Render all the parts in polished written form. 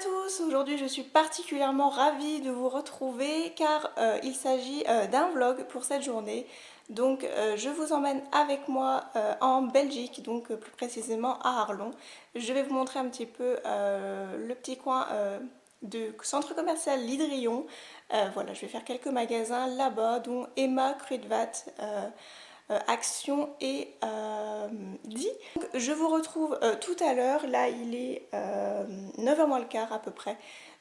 tous, aujourd'hui je suis particulièrement ravie de vous retrouver car il s'agit d'un vlog pour cette journée. Donc je vous emmène avec moi en Belgique, donc plus précisément à Arlon. Je vais vous montrer un petit peu le petit coin du centre commercial Lidrion. Voilà, je vais faire quelques magasins là-bas, dont Emma Kruidvat, Action et Di. Je vous retrouve tout à l'heure. Là il est 9h moins le quart à peu près.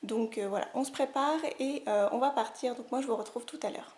Donc voilà, on se prépare et on va partir. Donc moi je vous retrouve tout à l'heure.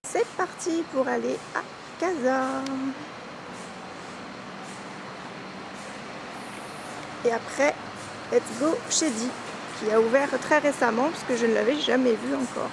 C'est parti pour aller à Casa. Et après, let's go chez Di, qui a ouvert très récemment parce que je ne l'avais jamais vu encore.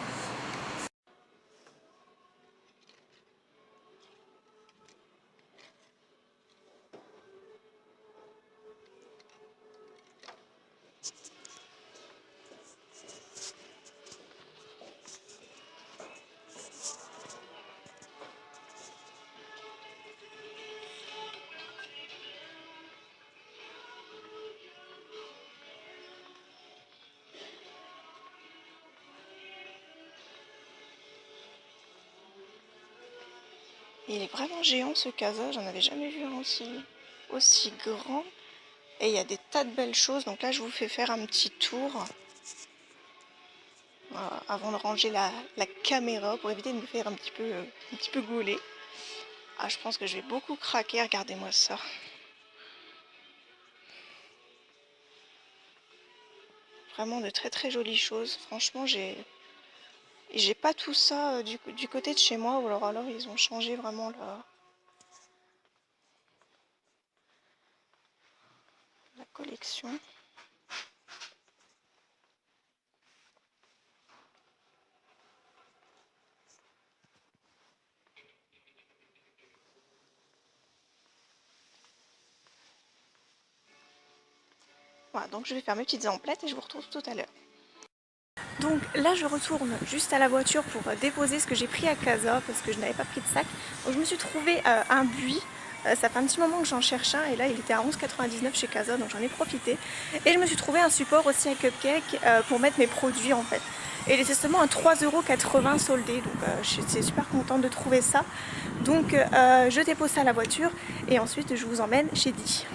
Il est vraiment géant ce Casa, j'en avais jamais vu un aussi grand. Et il y a des tas de belles choses, donc là je vous fais faire un petit tour avant de ranger la caméra pour éviter de me faire un petit peu gauler. Ah, je pense que je vais beaucoup craquer, regardez-moi ça. Vraiment de très très jolies choses, franchement j'ai pas tout ça du côté de chez moi, ou alors ils ont changé vraiment la collection. Voilà, donc je vais faire mes petites emplettes et je vous retrouve tout à l'heure. Donc là je retourne juste à la voiture pour déposer ce que j'ai pris à Casa parce que je n'avais pas pris de sac. Donc je me suis trouvé un buis. Ça fait un petit moment que j'en cherche un et là il était à 11,99 chez Casa, donc j'en ai profité. Et je me suis trouvé un support aussi, un cupcake pour mettre mes produits en fait. Et il était seulement à 3,80 € soldé, donc je suis super contente de trouver ça. Donc je dépose ça à la voiture et ensuite je vous emmène chez Di.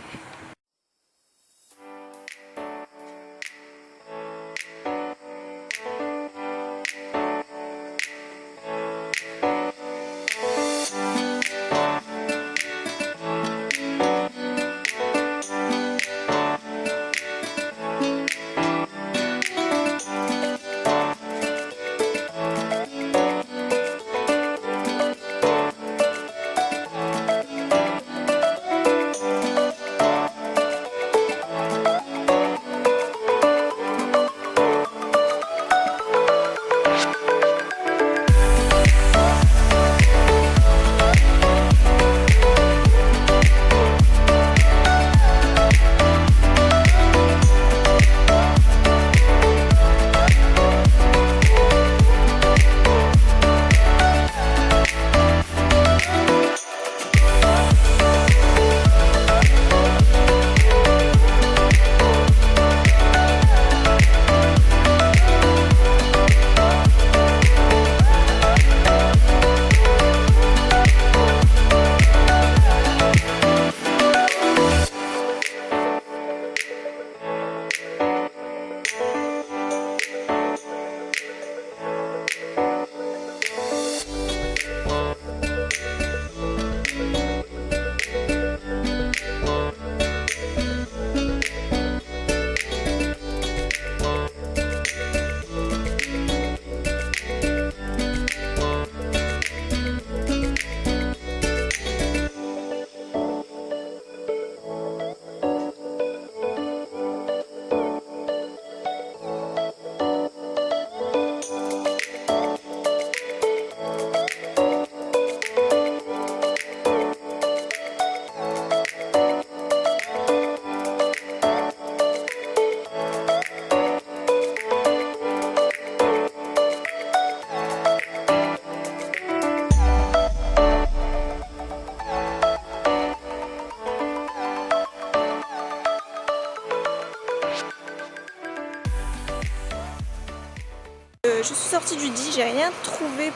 je suis sortie du dit, j'ai rien trouvé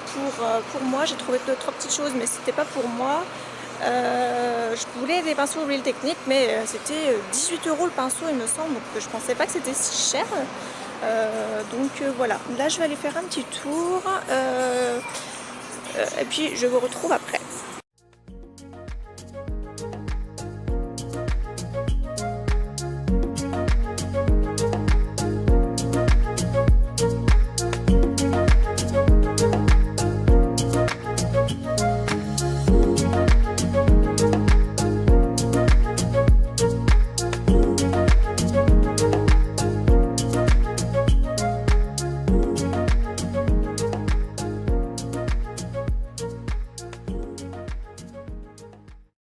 pour moi, j'ai trouvé 2-3 petites choses mais c'était pas pour moi. Je voulais des pinceaux Real Technique mais c'était 18 € le pinceau il me semble, donc je pensais pas que c'était si cher. Voilà, là je vais aller faire un petit tour et puis je vous retrouve après.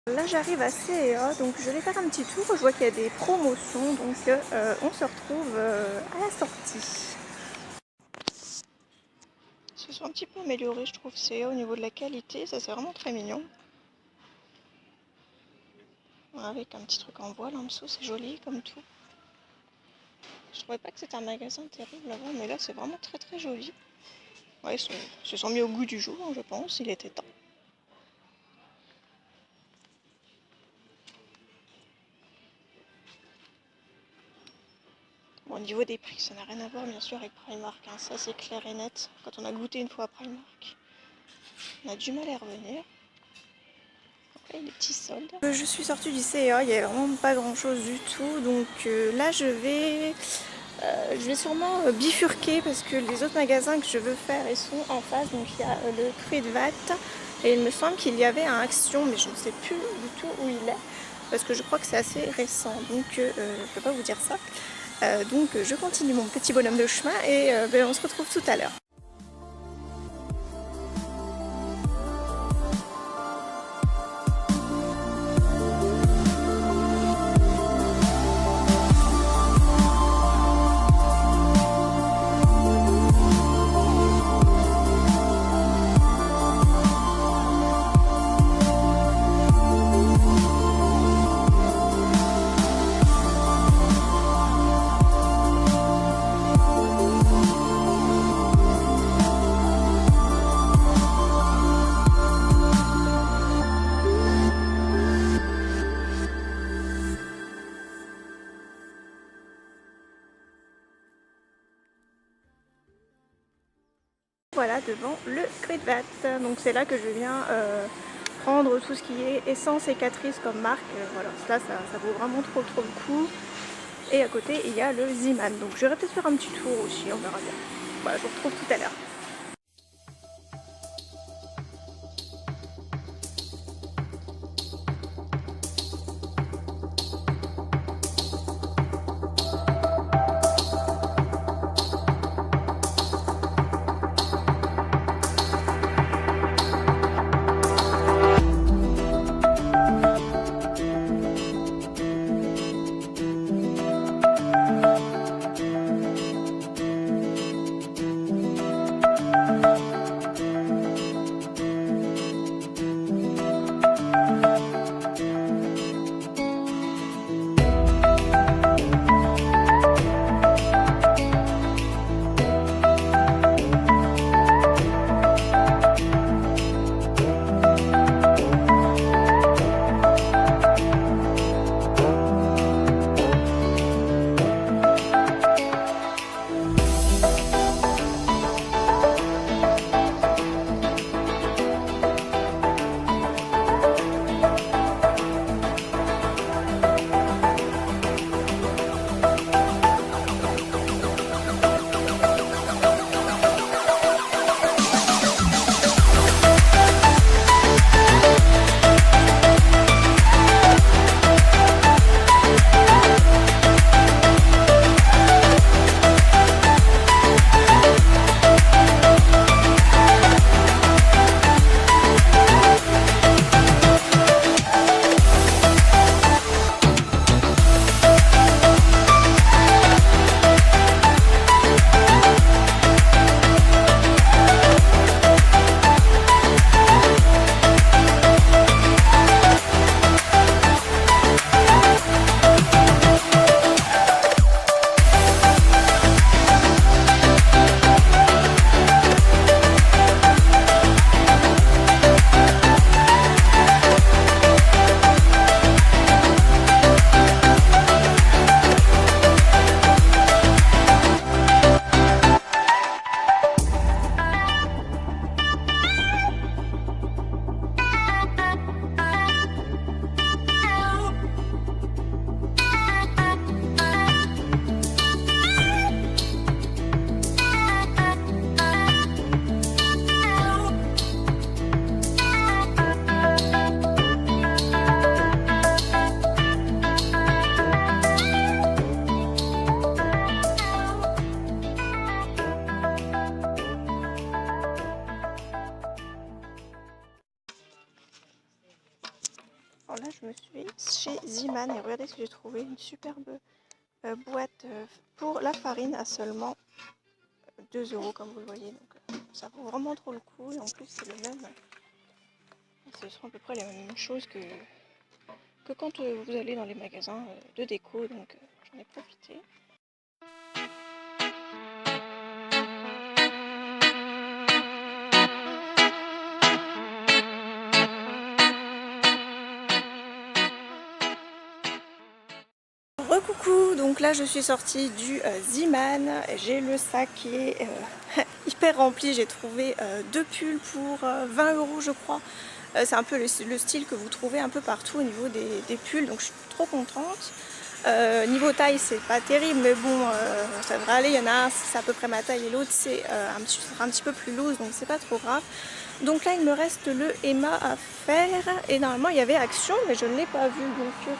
Là j'arrive à CEA, donc je vais faire un petit tour, je vois qu'il y a des promotions, donc on se retrouve à la sortie. Ils se sont un petit peu améliorés je trouve CEA au niveau de la qualité, ça c'est vraiment très mignon. Avec un petit truc en voile en dessous, c'est joli comme tout. Je trouvais pas que c'était un magasin terrible avant, mais là c'est vraiment très très joli. Ouais, ils se sont mis au goût du jour, je pense, il était temps. Bon, au niveau des prix, ça n'a rien à voir bien sûr avec Primark, hein. Ça c'est clair et net. Quand on a goûté une fois à Primark, on a du mal à y revenir. Après, des petits soldes. Je suis sortie du CEA, il n'y a vraiment pas grand chose du tout, donc là je vais sûrement bifurquer parce que les autres magasins que je veux faire ils sont en face. Donc il y a le Kruidvat et il me semble qu'il y avait un Action mais je ne sais plus du tout où il est parce que je crois que c'est assez récent, donc je ne peux pas vous dire ça. Donc je continue mon petit bonhomme de chemin et on se retrouve tout à l'heure. Voilà devant le Kruidvat, donc c'est là que je viens prendre tout ce qui est essence et Catrice comme marque. Voilà, là ça vaut vraiment trop le coup. Et à côté il y a le Ziman, donc je vais peut-être faire un petit tour aussi, on verra bien. Voilà, je vous retrouve tout à l'heure. là je me suis chez Zeeman et regardez ce que j'ai trouvé, une superbe boîte pour la farine à seulement 2 € comme vous le voyez. Donc ça vaut vraiment trop le coup et en plus c'est le même. Ce sont à peu près les mêmes choses que quand vous allez dans les magasins de déco, donc j'en ai profité. Recoucou, donc là je suis sortie du Zeeman, j'ai le sac qui est hyper rempli, j'ai trouvé 2 pulls pour 20 € je crois. C'est un peu le style que vous trouvez un peu partout au niveau des pulls, donc je suis trop contente. Niveau taille c'est pas terrible mais bon ça devrait aller, il y en a un c'est à peu près ma taille et l'autre c'est un petit peu plus loose donc c'est pas trop grave. Donc là il me reste le Emma à faire et normalement il y avait Action mais je ne l'ai pas vu donc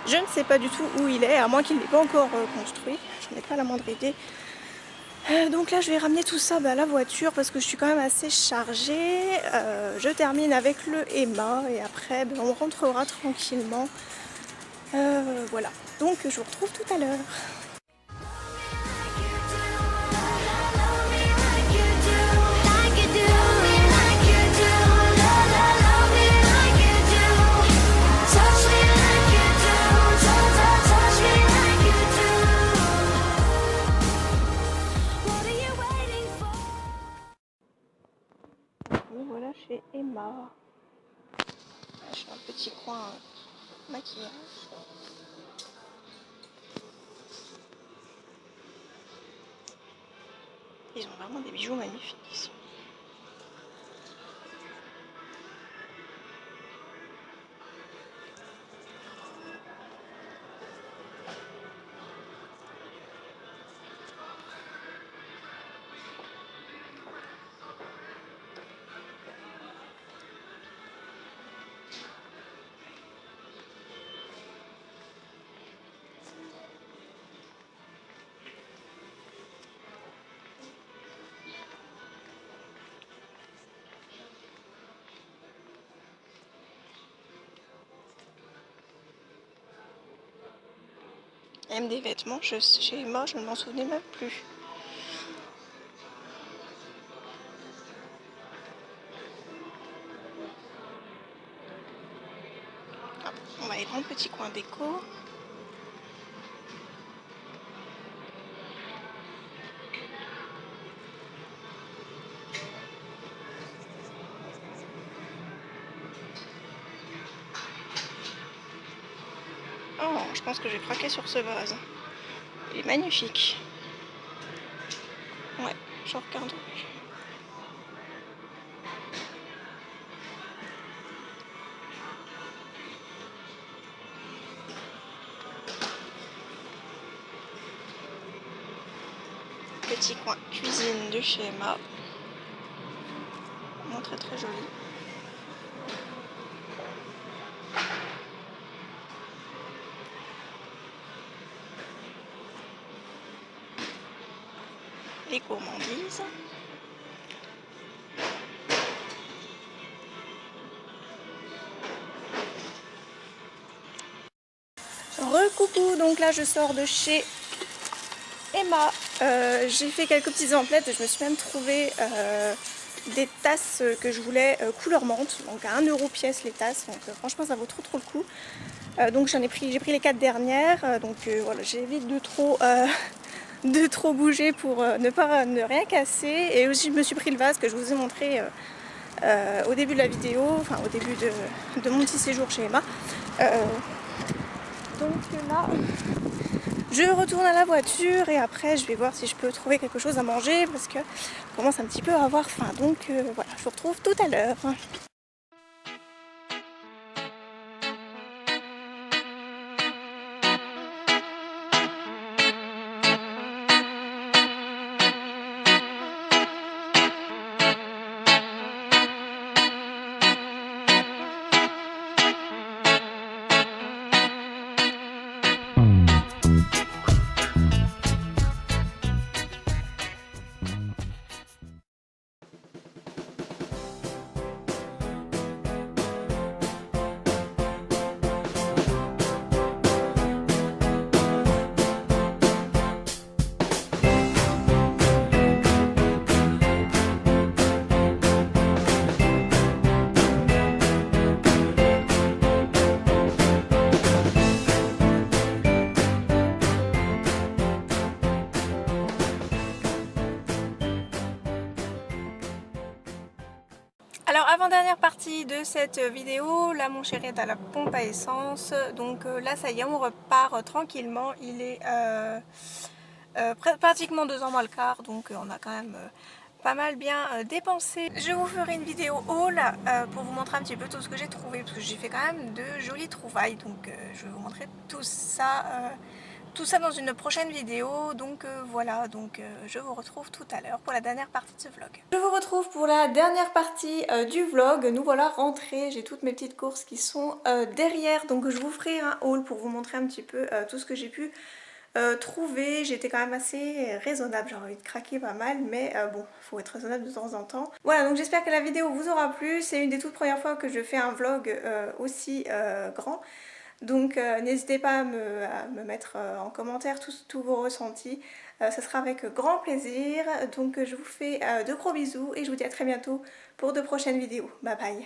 je ne sais pas du tout où il est à moins qu'il n'ait pas encore construit, je n'ai pas la moindre idée. Donc là je vais ramener tout ça à la voiture parce que je suis quand même assez chargée. Je termine avec le Emma et après on rentrera tranquillement. Voilà, donc je vous retrouve tout à l'heure. Me voilà chez Emma. Je fais un petit coin maquillage. Ils ont vraiment des bijoux magnifiques ici. Même des vêtements, chez Emma, je ne m'en souvenais même plus. Ah, on va aller dans le petit coin déco. Oh, je pense que j'ai craqué sur ce vase. Il est magnifique. Ouais, je regarde. Petit coin cuisine de chez Emma. Vraiment très très joli. Les gourmandises. Recoucou, donc là je sors de chez Emma. J'ai fait quelques petites emplettes et je me suis même trouvé des tasses que je voulais couleur menthe, donc à 1 € pièce les tasses, donc franchement ça vaut trop le coup. Donc j'ai pris les 4 dernières, donc voilà, j'évite de trop bouger pour ne rien casser. Et aussi je me suis pris le vase que je vous ai montré au début de la vidéo, enfin au début de mon petit séjour chez Emma. Donc là je retourne à la voiture et après je vais voir si je peux trouver quelque chose à manger parce que je commence un petit peu à avoir faim. Donc voilà, je vous retrouve tout à l'heure. Alors avant-dernière partie de cette vidéo, là mon chéri est à la pompe à essence, donc là ça y est on repart tranquillement, il est pratiquement 2 ans moins le quart, donc on a quand même pas mal bien dépensé. Je vous ferai une vidéo haul pour vous montrer un petit peu tout ce que j'ai trouvé, parce que j'ai fait quand même de jolies trouvailles, donc je vais vous montrer tout ça dans une prochaine vidéo. Donc voilà, donc je vous retrouve tout à l'heure pour la dernière partie de ce vlog. Je vous retrouve pour la dernière partie du vlog. Nous voilà rentrés, j'ai toutes mes petites courses qui sont derrière, donc je vous ferai un haul pour vous montrer un petit peu tout ce que j'ai pu trouver. J'étais quand même assez raisonnable, j'ai envie de craquer pas mal, mais bon, faut être raisonnable de temps en temps. Voilà, donc j'espère que la vidéo vous aura plu. C'est une des toutes premières fois que je fais un vlog aussi grand. Donc n'hésitez pas à me mettre en commentaire tous vos ressentis. Ça sera avec grand plaisir. Donc je vous fais de gros bisous et je vous dis à très bientôt pour de prochaines vidéos. Bye bye.